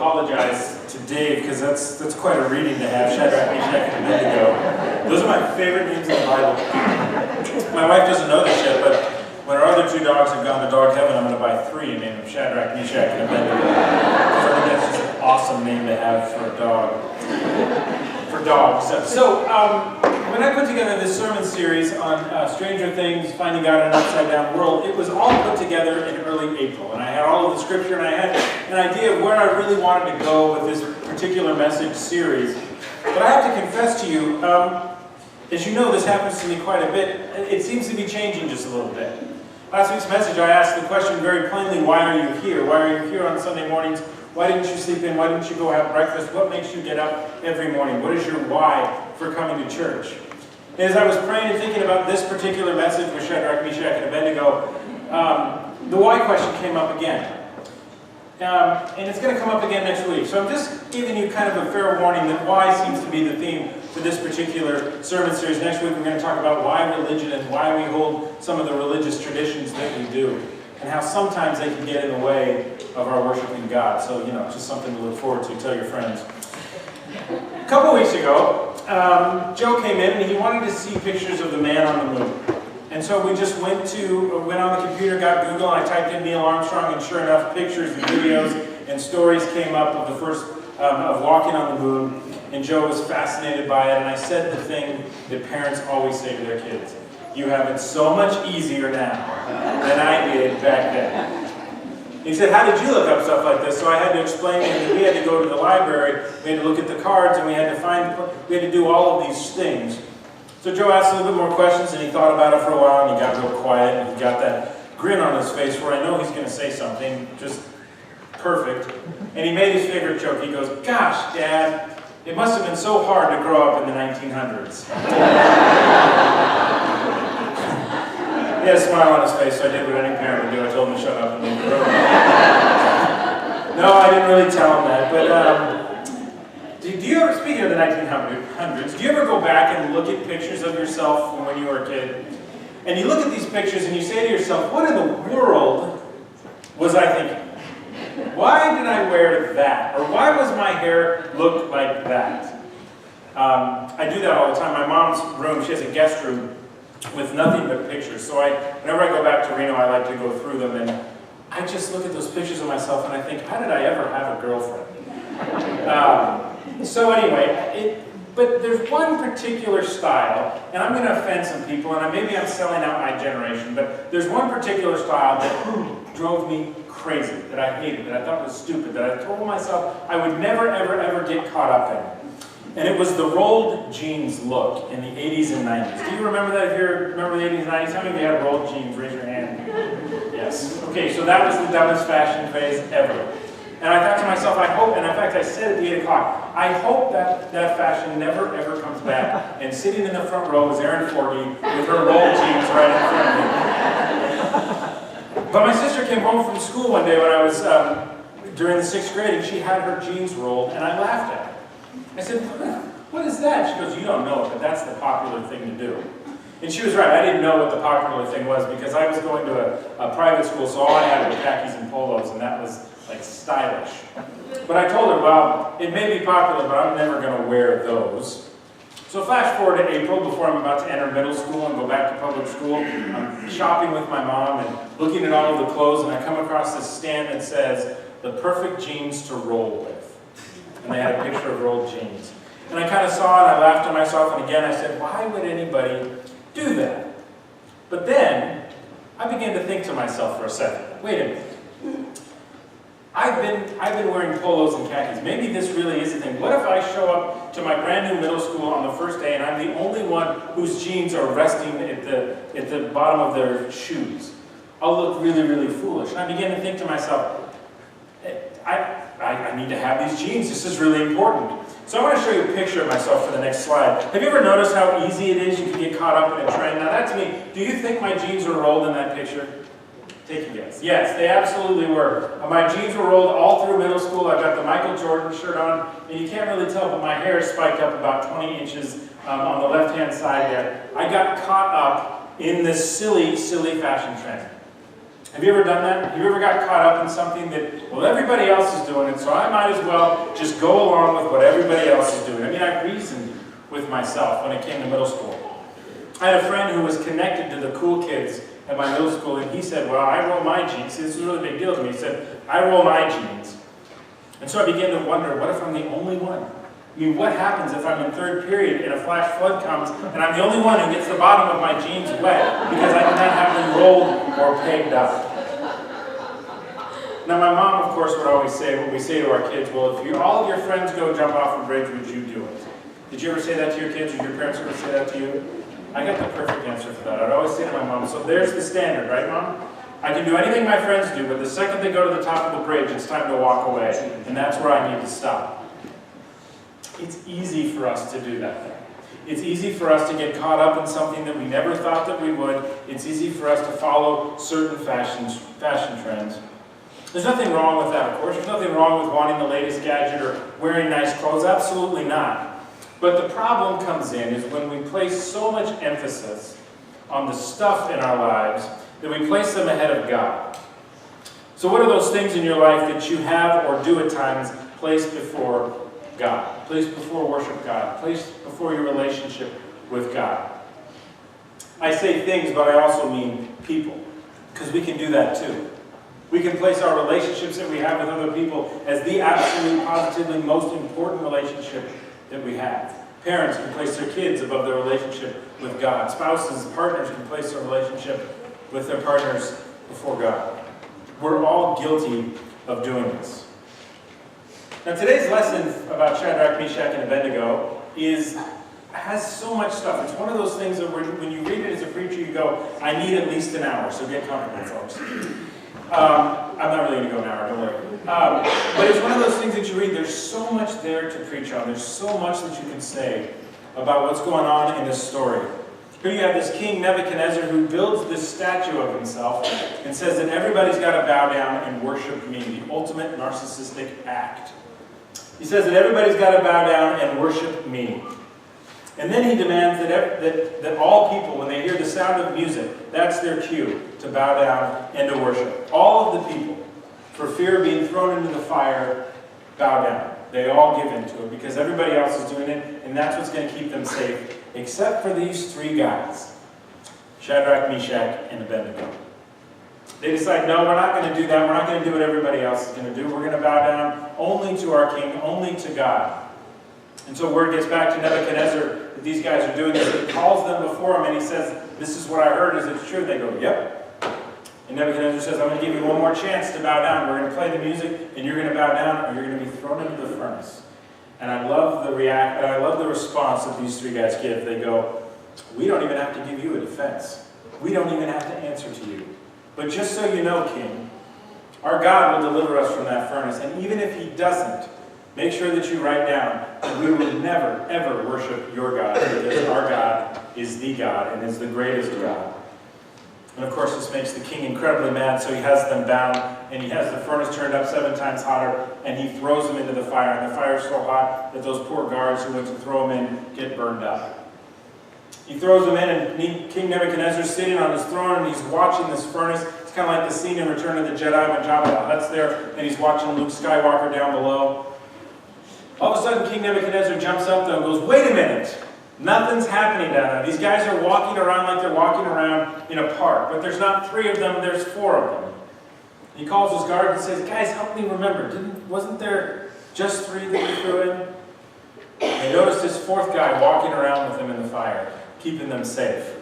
apologize to Dave, because that's quite a reading to have, Shadrach, Meshach, and Abednego. Those are my favorite names in the Bible. My wife doesn't know this yet, but when our other 2 dogs have gone to dog heaven, I'm going to buy 3 and name them Shadrach, Meshach, and Abednego. Because I think that's just an awesome name to have for a dog. For dogs. So, when I put together this sermon series on Stranger Things, Finding God in an Upside Down World, it was all put together in early April. And I had all of the scripture, and I had an idea of where I really wanted to go with this particular message series. But I have to confess to you, as you know, this happens to me quite a bit. It seems to be changing just a little bit. Last week's message, I asked the question very plainly, why are you here? Why are you here on Sunday mornings? Why didn't you sleep in? Why didn't you go have breakfast? What makes you get up every morning? What is your why for coming to church? And as I was praying and thinking about this particular message with Shadrach, Meshach, and Abednego, the why question came up again. And it's going to come up again next week. So I'm just giving you kind of a fair warning that why seems to be the theme for this particular sermon series. Next week we're going to talk about why religion and why we hold some of the religious traditions that we do, and how sometimes they can get in the way of our worshiping God. So, just something to look forward to. Tell your friends. A couple weeks ago, Joe came in and he wanted to see pictures of the man on the moon. And so we just went on the computer, got Google, and I typed in Neil Armstrong, and sure enough, pictures and videos and stories came up of the first, of walking on the moon. And Joe was fascinated by it, and I said the thing that parents always say to their kids: you have it so much easier now than I did back then. He said, how did you look up stuff like this? So I had to explain to him that we had to go to the library, we had to look at the cards, and we had to do all of these things. So Joe asked a little bit more questions, and he thought about it for a while, and he got real quiet, and he got that grin on his face where I know he's going to say something just perfect. And he made his favorite joke. He goes, gosh, Dad, it must have been so hard to grow up in the 1900s. He had a smile on his face, so I did what any parent would do. I told him to shut up and leave the room. No, I didn't really tell him that. But do you ever, speaking of the 1900s, do you ever go back and look at pictures of yourself from when you were a kid? And you look at these pictures and you say to yourself, what in the world was I thinking? Why did I wear that? Or why was my hair look like that? I do that all the time. My mom's room, she has a guest room with nothing but pictures. So whenever I go back to Reno, I like to go through them, and I just look at those pictures of myself and I think, how did I ever have a girlfriend? So anyway, but there's one particular style, and I'm going to offend some people, and maybe I'm selling out my generation, but there's one particular style that drove me crazy, that I hated, that I thought was stupid, that I told myself I would never, ever, ever get caught up in. And it was the rolled jeans look in the 80s and 90s. Do you remember that? If you remember the 80s and 90s, how many of you had rolled jeans? Raise your hand. Yes. Okay, so that was the dumbest fashion phase ever. And I thought to myself, I hope, and in fact I said at the 8 o'clock, I hope that fashion never ever comes back. And sitting in the front row was Erin Forgy with her rolled jeans right in front of me. But my sister came home from school one day when I was during the 6th grade, and she had her jeans rolled, and I laughed at her. I said, what is that? She goes, you don't know it, but that's the popular thing to do. And she was right. I didn't know what the popular thing was because I was going to a private school, so all I had were khakis and polos, and that was like stylish. But I told her, well, it may be popular, but I'm never going to wear those. So flash forward to April, before I'm about to enter middle school and go back to public school. I'm shopping with my mom and looking at all of the clothes, and I come across this stand that says, the perfect jeans to roll with. And they had a picture of rolled jeans. And I kind of saw it, I laughed to myself, and again I said, why would anybody do that? But then, I began to think to myself for a second, wait a minute. I've been wearing polos and khakis. Maybe this really is a thing. What if I show up to my brand new middle school on the first day and I'm the only one whose jeans are resting at the bottom of their shoes? I'll look really, really foolish. And I began to think to myself, I need to have these jeans. This is really important. So I want to show you a picture of myself for the next slide. Have you ever noticed how easy it is you can get caught up in a trend? Now that to me, do you think my jeans were rolled in that picture? Take a guess. Yes, they absolutely were. My jeans were rolled all through middle school. I've got the Michael Jordan shirt on, and you can't really tell, but my hair is spiked up about 20 inches on the left-hand side there. I got caught up in this silly, silly fashion trend. Have you ever done that? Have you ever got caught up in something that, well, everybody else is doing it, so I might as well just go along with what everybody else is doing? I mean, I reasoned with myself when it came to middle school. I had a friend who was connected to the cool kids at my middle school, and he said, well, I roll my jeans. See, this is a really big deal to me. He said, I roll my jeans. And so I began to wonder, what if I'm the only one? I mean, what happens if I'm in third period and a flash flood comes and I'm the only one who gets the bottom of my jeans wet because I did not have them rolled or pegged up? Now, my mom, of course, would always say, what we say to our kids, well, if all of your friends go jump off a bridge, would you do it? Did you ever say that to your kids, or your parents ever say that to you? I got the perfect answer for that. I'd always say to my mom, so there's the standard, right, Mom? I can do anything my friends do, but the second they go to the top of the bridge, it's time to walk away, and that's where I need to stop. It's easy for us to do that. It's easy for us to get caught up in something that we never thought that we would. It's easy for us to follow certain fashion trends. There's nothing wrong with that, of course. There's nothing wrong with wanting the latest gadget or wearing nice clothes. Absolutely not. But the problem comes in is when we place so much emphasis on the stuff in our lives that we place them ahead of God. So what are those things in your life that you have or do at times placed before God? Placed before worship God? Placed before your relationship with God? I say things, but I also mean people, because we can do that too. We can place our relationships that we have with other people as the absolute, positively most important relationship that we have. Parents can place their kids above their relationship with God. Spouses, partners can place their relationship with their partners before God. We're all guilty of doing this. Now, today's lesson about Shadrach, Meshach, and Abednego has so much stuff. It's one of those things that when you read it as a preacher, you go, I need at least an hour, so get comfortable, folks. I'm not really going to go an hour, don't worry. But it's one of those things that you read, there's so much there to preach on. There's so much that you can say about what's going on in this story. Here you have this king Nebuchadnezzar who builds this statue of himself and says that everybody's got to bow down and worship me, the ultimate narcissistic act. He says that everybody's got to bow down and worship me. And then he demands that all people, when they hear the sound of music, that's their cue to bow down and to worship. All of the people, for fear of being thrown into the fire, bow down. They all give into it because everybody else is doing it, and that's what's going to keep them safe, except for these three guys, Shadrach, Meshach, and Abednego. They decide, no, we're not going to do that. We're not going to do what everybody else is going to do. We're going to bow down only to our king, only to God. And so word gets back to Nebuchadnezzar that these guys are doing this. He calls them before him and he says, this is what I heard, is it true? They go, yep. And Nebuchadnezzar says, I'm going to give you one more chance to bow down. We're going to play the music and you're going to bow down or you're going to be thrown into the furnace. And I love the response that these three guys give. They go, we don't even have to give you a defense. We don't even have to answer to you. But just so you know, King, our God will deliver us from that furnace. And even if he doesn't, make sure that you write down that we will never, ever worship your God, because our God is the God and is the greatest God. And of course, this makes the king incredibly mad, so he has them bound, and he has the furnace turned up 7 times hotter, and he throws them into the fire. And the fire is so hot that those poor guards who went to throw them in get burned up. He throws them in, and King Nebuchadnezzar is sitting on his throne, and he's watching this furnace. It's kind of like the scene in Return of the Jedi when Jabba the Hutt's there, and he's watching Luke Skywalker down below. All of a sudden, King Nebuchadnezzar jumps up though and goes, wait a minute, nothing's happening down there. These guys are walking around like they're walking around in a park, but there's not 3 of them, there's 4 of them. He calls his guard and says, guys, help me remember, wasn't there just 3 that we threw in? And notice this 4th guy walking around with them in the fire, keeping them safe.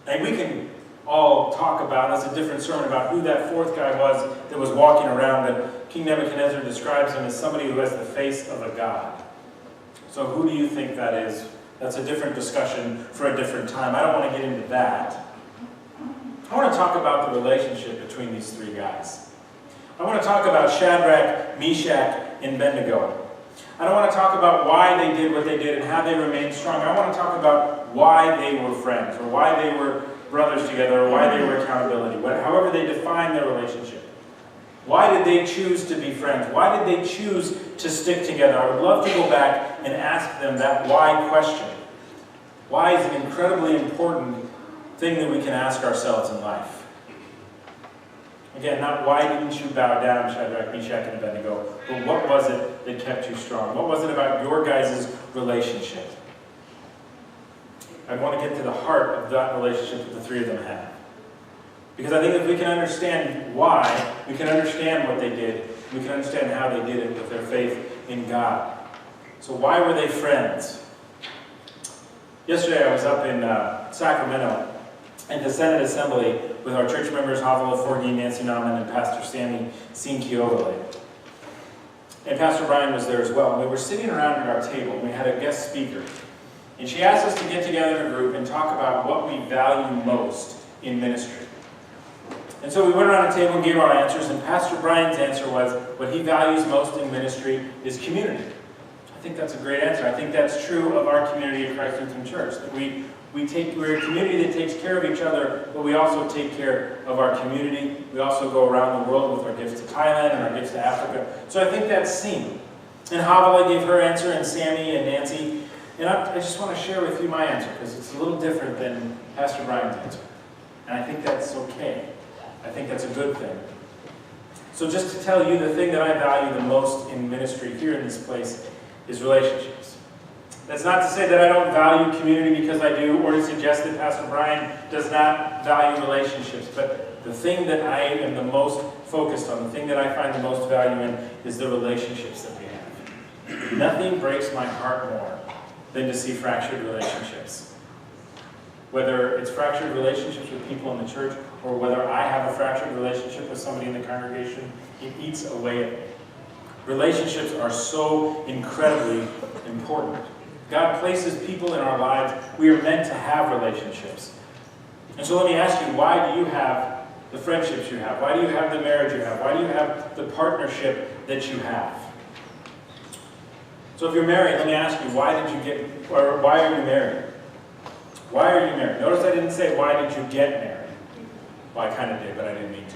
And we can all talk about, as a different sermon, about who that 4th guy was that was walking around, but King Nebuchadnezzar describes him as somebody who has the face of a god. So who do you think that is? That's a different discussion for a different time. I don't want to get into that. I want to talk about the relationship between these 3 guys. I want to talk about Shadrach, Meshach, and Abednego. I don't want to talk about why they did what they did and how they remained strong. I want to talk about why they were friends, or why they were brothers together, or why they were accountability, however they defined their relationship. Why did they choose to be friends? Why did they choose to stick together? I would love to go back and ask them that why question. Why is an incredibly important thing that we can ask ourselves in life. Again, not why didn't you bow down, Shadrach, Meshach, and Abednego, but what was it that kept you strong? What was it about your guys' relationship? I want to get to the heart of that relationship that the three of them had. Because I think if we can understand why, we can understand what they did, we can understand how they did it with their faith in God. So why were they friends? Yesterday I was up in Sacramento at the Senate Assembly with our church members, Havala Forgy, Nancy Nauman, and Pastor Sammy Sinkiovale. And Pastor Brian was there as well. And we were sitting around at our table, and we had a guest speaker. And she asked us to get together in a group and talk about what we value most in ministry. And so we went around a table and gave our answers, and Pastor Brian's answer was, what he values most in ministry is community. I think that's a great answer. I think that's true of our community at Christ Lutheran Church, that we're a community that takes care of each other, but we also take care of our community. We also go around the world with our gifts to Thailand and our gifts to Africa. So I think that's seen. And Havala gave her answer, and Sammy and Nancy. And I just want to share with you my answer, because it's a little different than Pastor Brian's answer. And I think that's okay. I think that's a good thing. So just to tell you, the thing that I value the most in ministry here in this place is relationships. That's not to say that I don't value community, because I do, or to suggest that Pastor Brian does not value relationships. But the thing that I am the most focused on, the thing that I find the most value in, is the relationships that we have. Nothing breaks my heart more than to see fractured relationships. Whether it's fractured relationships with people in the church, or whether I have a fractured relationship with somebody in the congregation, it eats away at me. Relationships are so incredibly important. God places people in our lives. We are meant to have relationships. And so let me ask you, why do you have the friendships you have? Why do you have the marriage you have? Why do you have the partnership that you have? So if you're married, let me ask you, why are you married? Why are you married? Notice I didn't say, why did you get married? Well, I kind of did, but I didn't mean to.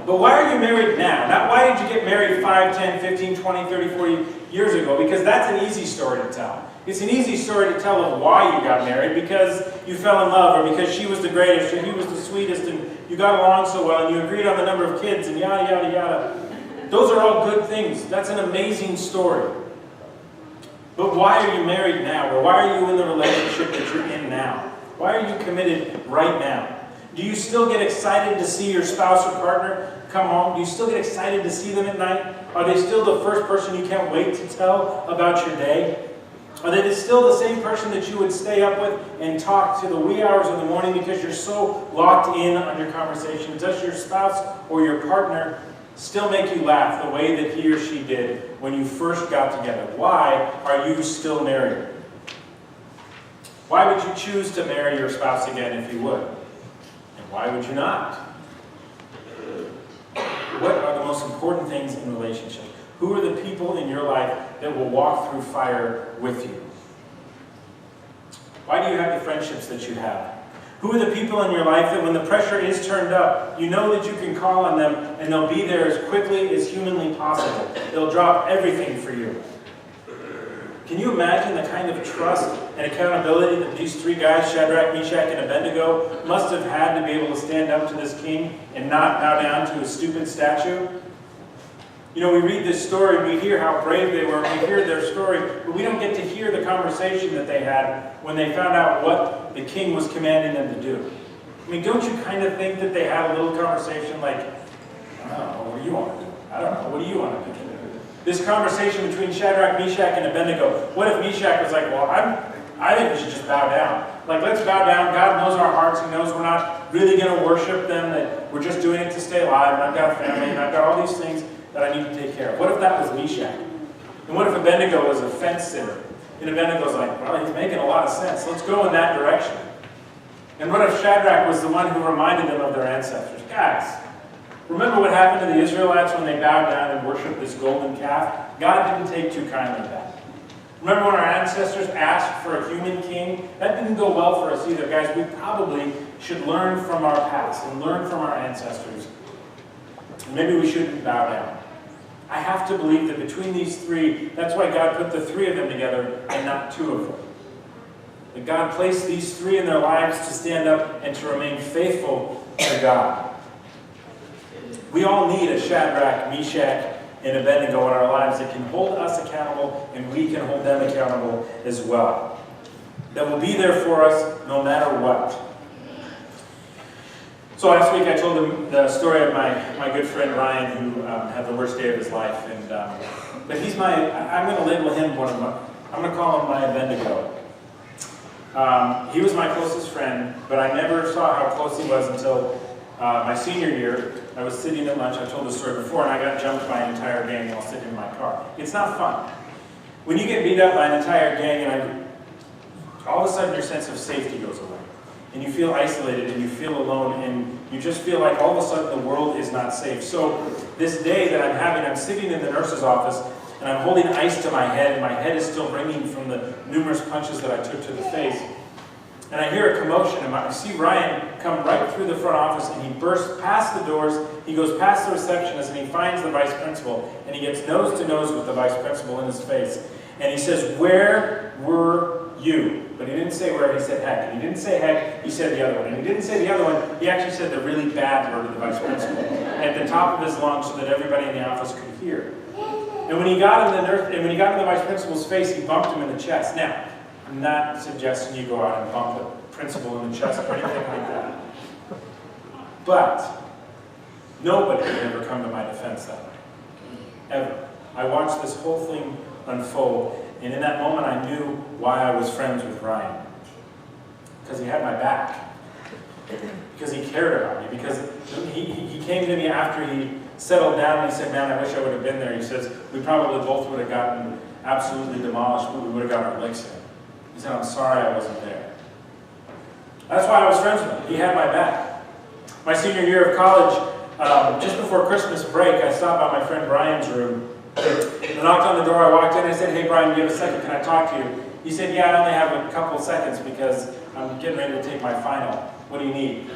But why are you married now? Not why did you get married 5, 10, 15, 20, 30, 40 years ago? Because that's an easy story to tell. It's an easy story to tell of why you got married, because you fell in love, or because she was the greatest, or he was the sweetest, and you got along so well, and you agreed on the number of kids, and yada, yada, yada. Those are all good things. That's an amazing story. But why are you married now? Or why are you in the relationship that you're in now? Why are you committed right now? Do you still get excited to see your spouse or partner come home? Do you still get excited to see them at night? Are they still the first person you can't wait to tell about your day? Are they still the same person that you would stay up with and talk to the wee hours of the morning because you're so locked in on your conversation? Does your spouse or your partner still make you laugh the way that he or she did when you first got together? Why are you still married? Why would you choose to marry your spouse again if you would? And why would you not? What are the most important things in relationships? Who are the people in your life that will walk through fire with you? Why do you have the friendships that you have? Who are the people in your life that when the pressure is turned up, you know that you can call on them and they'll be there as quickly as humanly possible. They'll drop everything for you. Can you imagine the kind of trust and accountability that these three guys, Shadrach, Meshach, and Abednego, must have had to be able to stand up to this king and not bow down to a stupid statue? You know, we read this story and we hear how brave they were, we hear their story, but we don't get to hear the conversation that they had when they found out what the king was commanding them to do. I mean, don't you kind of think that they had a little conversation like, I don't know, what do you want to do? I don't know, what do you want to do? This conversation between Shadrach, Meshach, and Abednego. What if Meshach was like, well, I think we should just bow down. Like, let's bow down. God knows our hearts. He knows we're not really going to worship them, that we're just doing it to stay alive, and I've got a family, and I've got all these things that I need to take care of. What if that was Meshach? And what if Abednego was a fence sitter? And Abednego's like, well, he's making a lot of sense. Let's go in that direction. And what if Shadrach was the one who reminded them of their ancestors? Guys, remember what happened to the Israelites when they bowed down and worshipped this golden calf? God didn't take too kindly to that. Remember when our ancestors asked for a human king? That didn't go well for us either. Guys, we probably should learn from our past and learn from our ancestors. And maybe we shouldn't bow down. I have to believe that between these three, that's why God put the three of them together and not two of them. That God placed these three in their lives to stand up and to remain faithful to God. We all need a Shadrach, Meshach, and Abednego in our lives that can hold us accountable and we can hold them accountable as well. That will be there for us no matter what. So last week I told them the story of my good friend Ryan, who had the worst day of his life. But he's I'm going to label him I'm going to call him my Abednego. He was my closest friend, but I never saw how close he was until my senior year. I was sitting at lunch, I told this story before, and I got jumped by an entire gang while sitting in my car. It's not fun. When you get beat up by an entire gang, and all of a sudden your sense of safety goes away. And you feel isolated, and you feel alone, and you just feel like all of a sudden the world is not safe. So this day that I'm sitting in the nurse's office, and I'm holding ice to my head, and my head is still ringing from the numerous punches that I took to the face. And I hear a commotion, and I see Ryan come right through the front office, and he bursts past the doors, he goes past the receptionist, and he finds the vice principal, and he gets nose to nose with the vice principal in his face. And he says, "Where were you?" But he didn't say where, he said heck. And he didn't say heck, he said the other one. And he didn't say the other one, he actually said the really bad word to the vice principal at the top of his lungs so that everybody in the office could hear. And when he got in the vice principal's face, he bumped him in the chest. Now, I'm not suggesting you go out and bump the principal in the chest or anything like that. But nobody could ever come to my defense that way. Ever. I watched this whole thing unfold, and in that moment I knew why I was friends with Ryan. Because he had my back. Because he cared about me. Because he came to me after he settled down and he said, "Man, I wish I would have been there." He says, "We probably both would have gotten absolutely demolished, but we would have got our licks in." He said, "I'm sorry I wasn't there." That's why I was friends with him. He had my back. My senior year of college, just before Christmas break, I stopped by my friend Brian's room. I knocked on the door, I walked in, I said, "Hey Brian, do you have a second? Can I talk to you?" He said, "Yeah, I only have a couple seconds because I'm getting ready to take my final. What do you need?"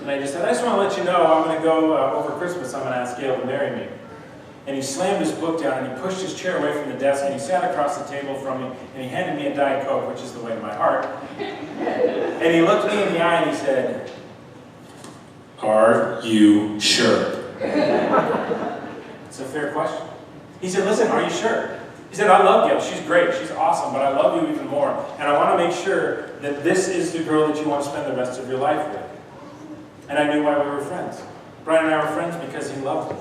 And I just said, "I just want to let you know I'm going to go over Christmas, I'm going to ask Gail to marry me." And he slammed his book down and he pushed his chair away from the desk and he sat across the table from me and he handed me a Diet Coke, which is the way to my heart. And he looked me in the eye and he said, "Are you sure?" It's a fair question. He said, "Listen, are you sure?" He said, "I love Gail. She's great. She's awesome, but I love you even more. And I want to make sure that this is the girl that you want to spend the rest of your life with." And I knew why we were friends. Brian and I were friends because he loved me.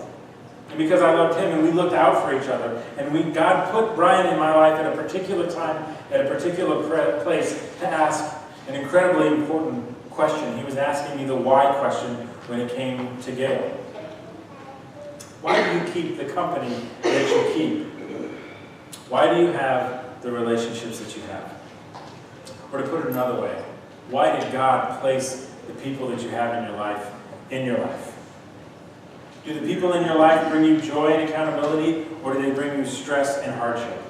And because I loved him, and we looked out for each other. And God put Brian in my life at a particular time, at a particular place, to ask an incredibly important question. He was asking me the why question when it came to Gail. Why do you keep the company that you keep? Why do you have the relationships that you have? Or to put it another way, why did God place the people that you have in your life in your life? Do the people in your life bring you joy and accountability, or do they bring you stress and hardship?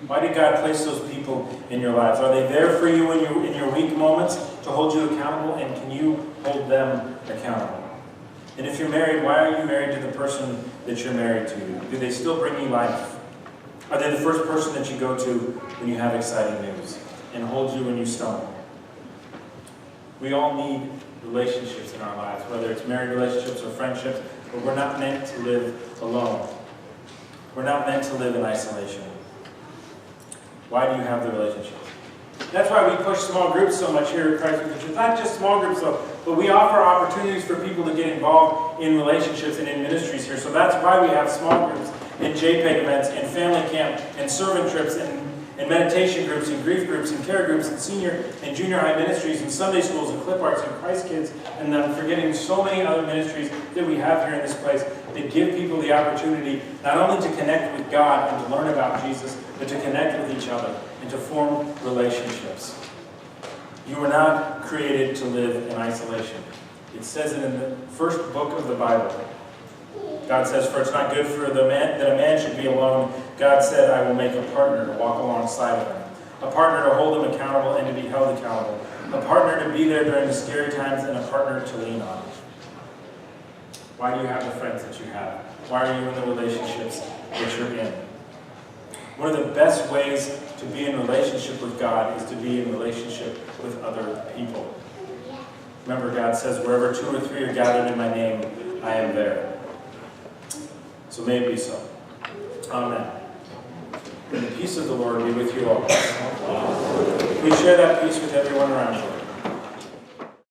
Why did God place those people in your lives? Are they there for you in your weak moments to hold you accountable, and can you hold them accountable? And if you're married, why are you married to the person that you're married to? Do they still bring you life? Are they the first person that you go to when you have exciting news and hold you when you stumble? We all need relationships in our lives, whether it's married relationships or friendships, but we're not meant to live alone. We're not meant to live in isolation. Why do you have the relationships? That's why we push small groups so much here at Christ Church. It's not just small groups though, but we offer opportunities for people to get involved in relationships and in ministries here. So that's why we have small groups and JPEG events and family camp and servant trips and meditation groups and grief groups and care groups and senior and junior high ministries and Sunday schools and Clip Arts and Christ Kids, and I'm forgetting so many other ministries that we have here in this place that give people the opportunity not only to connect with God and to learn about Jesus, but to connect with each other and to form relationships. You were not created to live in isolation. It says it in the first book of the Bible. God says, "For it's not good for that a man should be alone. God said, I will make a partner to walk alongside of him. A partner to hold him accountable and to be held accountable. A partner to be there during the scary times and a partner to lean on." Why do you have the friends that you have? Why are you in the relationships that you're in? One of the best ways to be in relationship with God is to be in relationship with other people. Remember, God says, wherever 2 or 3 are gathered in my name, I am there. So may it be so. Amen. And the peace of the Lord be with you all. Please share that peace with everyone around you.